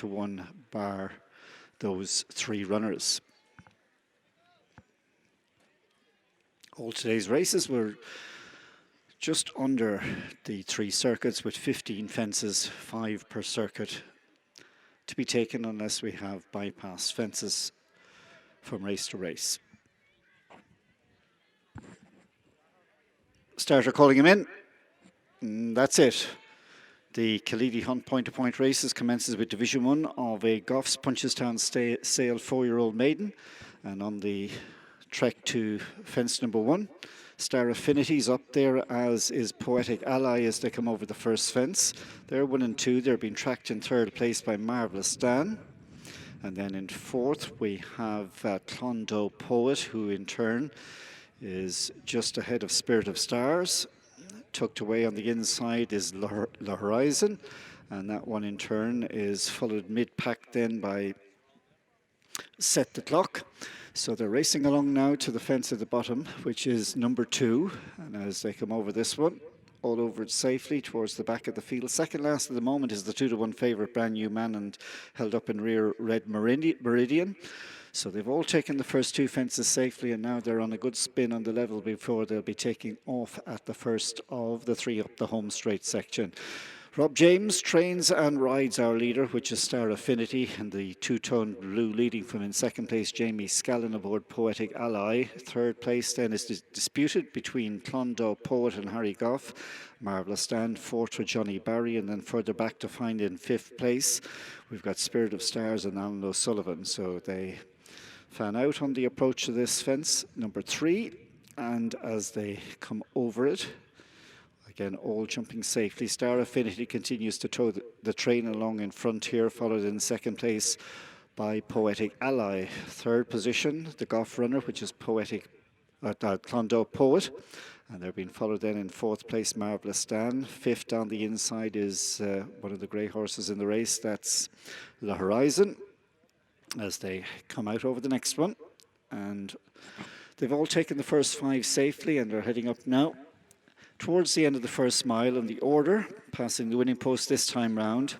to 1 bar those 3 runners. All today's races were just under the 3 circuits with 15 fences, 5 per circuit to be taken unless we have bypass fences from race to race. Starter calling him in. And that's it. The Killeady Hunt point-to-point races commences with Division 1 of a Goffs Punchestown sale 4-year-old maiden. And on the trek to fence number 1, Star Affinity's up there, as is Poetic Ally as they come over the first fence. They're 1 and 2. They're being tracked in 3rd place by Marvellous Dan. And then in 4th we have Clondoe Poet, who in turn is just ahead of Spirit of Stars. Tucked away on the inside is La Horizon, and that one in turn is followed mid-pack then by Set the Clock. So they're racing along now to the fence at the bottom, which is number 2, and as they come over this one, all over it safely towards the back of the field. Second last at the moment is the 2-to-1 favourite Brand New Man, and held up in rear Red Meridian. So they've all taken the first 2 fences safely, and now they're on a good spin on the level before they'll be taking off at the first of the 3 up the home straight section. Rob James trains and rides our leader, which is Star Affinity, and the 2-tone blue leading from in 2nd place, Jamie Scallon aboard Poetic Ally. 3rd place then is disputed between Clondoe Poet and Harry Goff. Marvellous Stand, 4th for Johnny Barry, and then further back to find in 5th place, we've got Spirit of Stars and Alan O'Sullivan. So they fan out on the approach to this fence, number 3, and as they come over it, again, all jumping safely. Star Affinity continues to tow the train along in front here, followed in 2nd place by Poetic Ally. 3rd position, the Goff runner, which is Clondoe Poet, and they're being followed then in 4th place, Marvellous Stan. 5th on the inside is one of the grey horses in the race, that's La Horizon, as they come out over the next one. And they've all taken the first 5 safely, and they're heading up now towards the end of the first mile. In the order, passing the winning post this time round,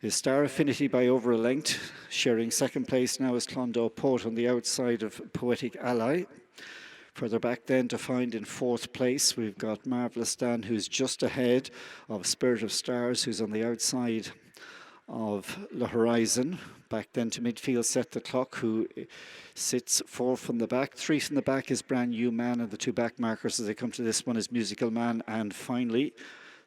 is Star Affinity by over a length. Sharing 2nd place now is Clondoe Poet on the outside of Poetic Ally. Further back then to find in 4th place, we've got Marvellous Dan, who's just ahead of Spirit of Stars, who's on the outside of La Horizon. Back then to midfield, Set the Clock, who sits 4 from the back. 3 from the back is Brand New Man, and the 2 back markers as they come to this one is Musical Man, and finally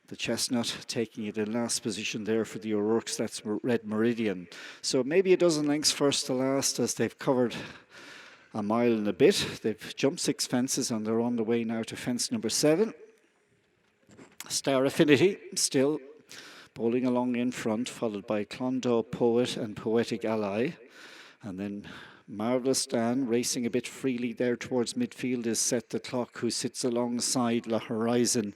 the Chestnut taking it in last position there for the O'Rourke's, that's Red Meridian. So maybe a dozen lengths first to last, as they've covered a mile and a bit. They've jumped 6 fences and they're on the way now to fence number 7. Star Affinity still bowling along in front, followed by Clondoe Poet and Poetic Ally. And then Marvellous Dan racing a bit freely there towards midfield is Set the Clock, who sits alongside La Horizon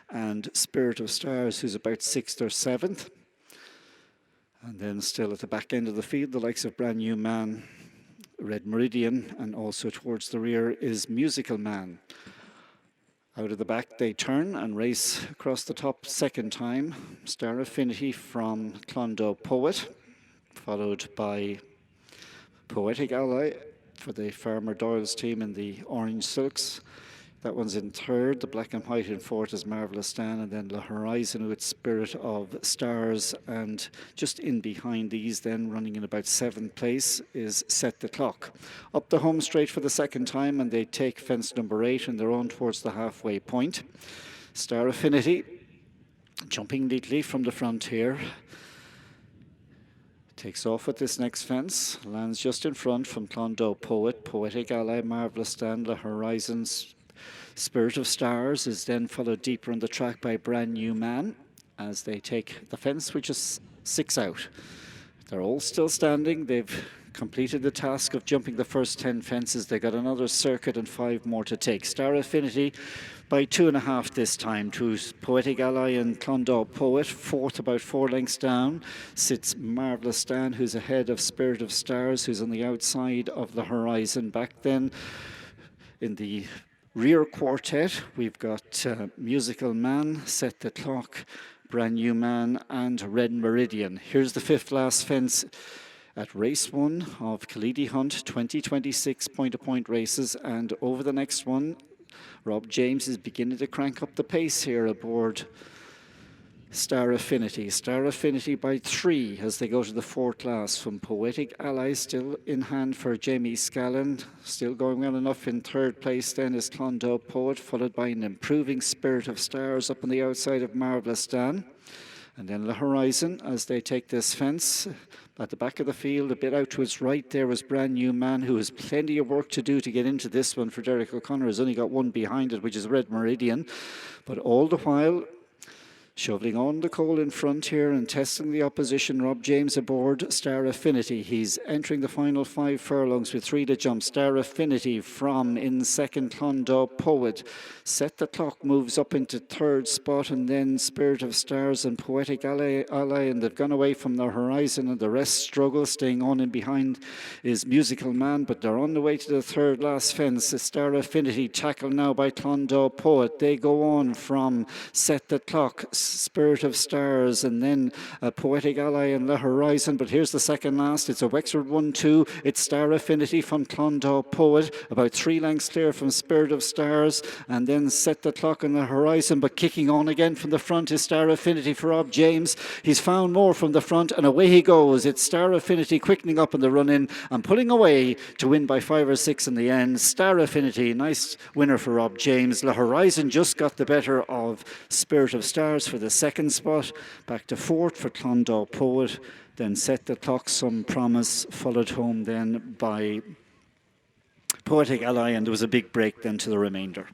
and Spirit of Stars, who's about 6th or 7th. And then still at the back end of the field, the likes of Brand New Man, Red Meridian, and also towards the rear is Musical Man. Out of the back they turn and race across the top 2nd time. Star Affinity from Clondoe Poet, followed by Poetic Ally for the Farmer Doyle's team in the orange silks. That one's in 3rd. The black and white in 4th is Marvellous Stan, and then La Horizon with Spirit of Stars. And just in behind these then, running in about 7th place, is Set the Clock. Up the home straight for the 2nd time, and they take fence number 8, and they're on towards the halfway point. Star Affinity jumping neatly from the front here. Takes off at this next fence, lands just in front from Clondoe Poet, Poetic Ally, Marvellous Stan, La Horizon's Spirit of Stars is then followed deeper on the track by Brand New Man as they take the fence, which is 6 out. They're all still standing. They've completed the task of jumping the first 10 fences. They got another circuit and 5 more to take. Star Affinity by 2.5 this time to Poetic Ally and Clondoe Poet. 4th, about 4 lengths down, sits Marvellous Stan, who's ahead of Spirit of Stars, who's on the outside of the Horizon. Back then in the rear quartet, we've got Musical Man, Set the Clock, Brand New Man and Red Meridian. Here's the fifth last fence at race one of Killeady Hunt 2026 point-to-point races, and over the next one, Rob James is beginning to crank up the pace here aboard Star Affinity. Star Affinity by 3 as they go to the fourth last, from Poetic Ally still in hand for Jamie Scallon. Still going well enough in third place then is Clondalk Poet, followed by an improving Spirit of Stars up on the outside of Marvellous Dan. And then the Horizon as they take this fence. At the back of the field, a bit out to his right there was Brand New Man, who has plenty of work to do to get into this one for Derek O'Connor. Has only got one behind it, which is Red Meridian. But all the while, shoveling on the coal in front here and testing the opposition, Rob James aboard Star Affinity. He's entering the final 5 furlongs with 3 to jump. Star Affinity from in second, Clondalk Poet. Set the Clock moves up into third spot, and then Spirit of Stars and Poetic Ally, and they've gone away from their Horizon, and the rest struggle. Staying on in behind is Musical Man, but they're on the way to the third last fence. Star Affinity tackled now by Clondalk Poet. They go on from Set the Clock, Spirit of Stars, and then Poetic Ally and the Horizon. But here's the second last. It's a Wexford 1-2. It's Star Affinity from Clondalk Poet, about 3 lengths clear from Spirit of Stars, and then Set the Clock on the Horizon. But kicking on again from the front is Star Affinity for Rob James. He's found more from the front, and away he goes. It's Star Affinity quickening up in the run-in and pulling away to win by 5 or 6 in the end. Star Affinity, nice winner for Rob James. The Horizon just got the better of Spirit of Stars for the second spot. Back to fourth for Clondalk Poet. Then Set the Clock, Some Promise, followed home then by Poetic Ally, and there was a big break then to the remainder.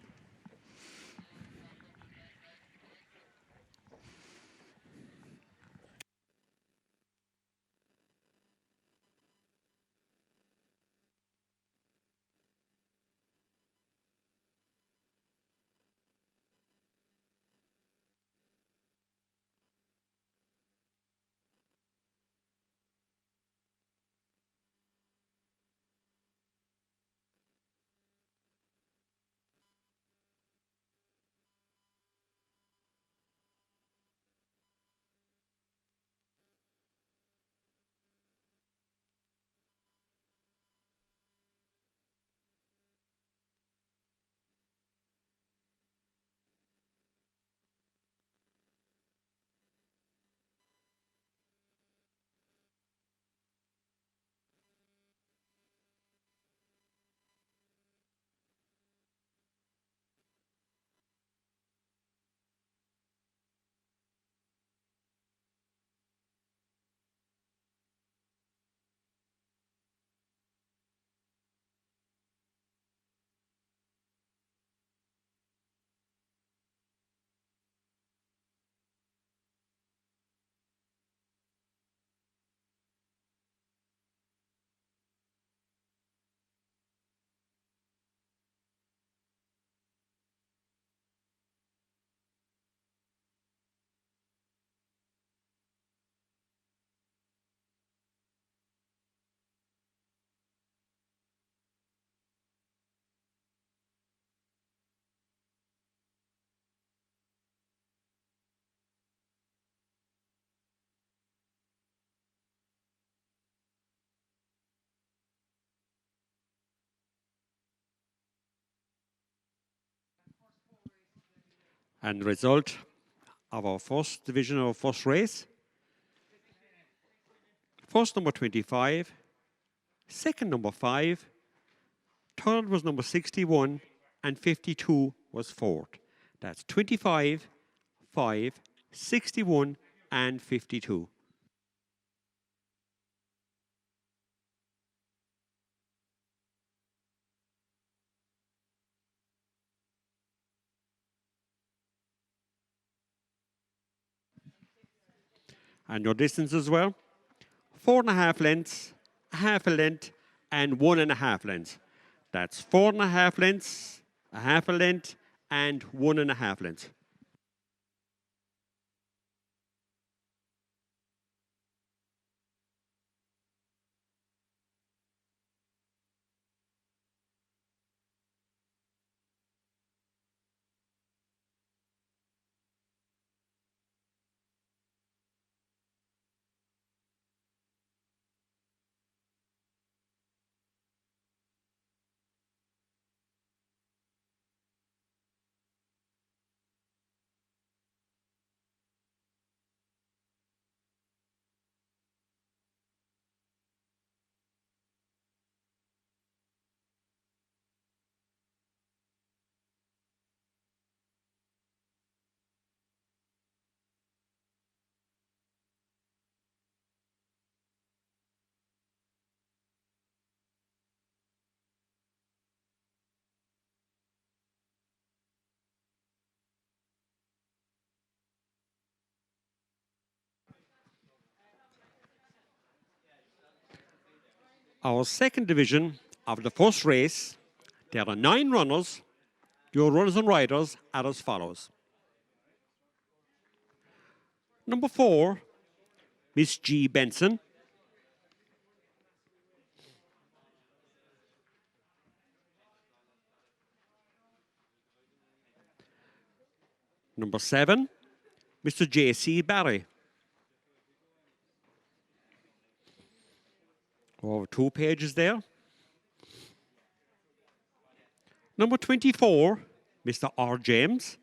And the result of our first division, our first race: first number 25, second number 5, third was number 61, and 52 was fourth. That's 25, 5, 61, and 52. And your distance as well: 4.5 lengths, half a length, and 1.5 lengths. That's 4.5 lengths, a half a length, and 1.5 lengths. Our second division of the first race, there are 9 runners. Your runners and riders are as follows. Number 4, Miss G. Benson. Number 7, Mr. J.C. Barry. Over 2 pages there. Number 24, Mr. R. James.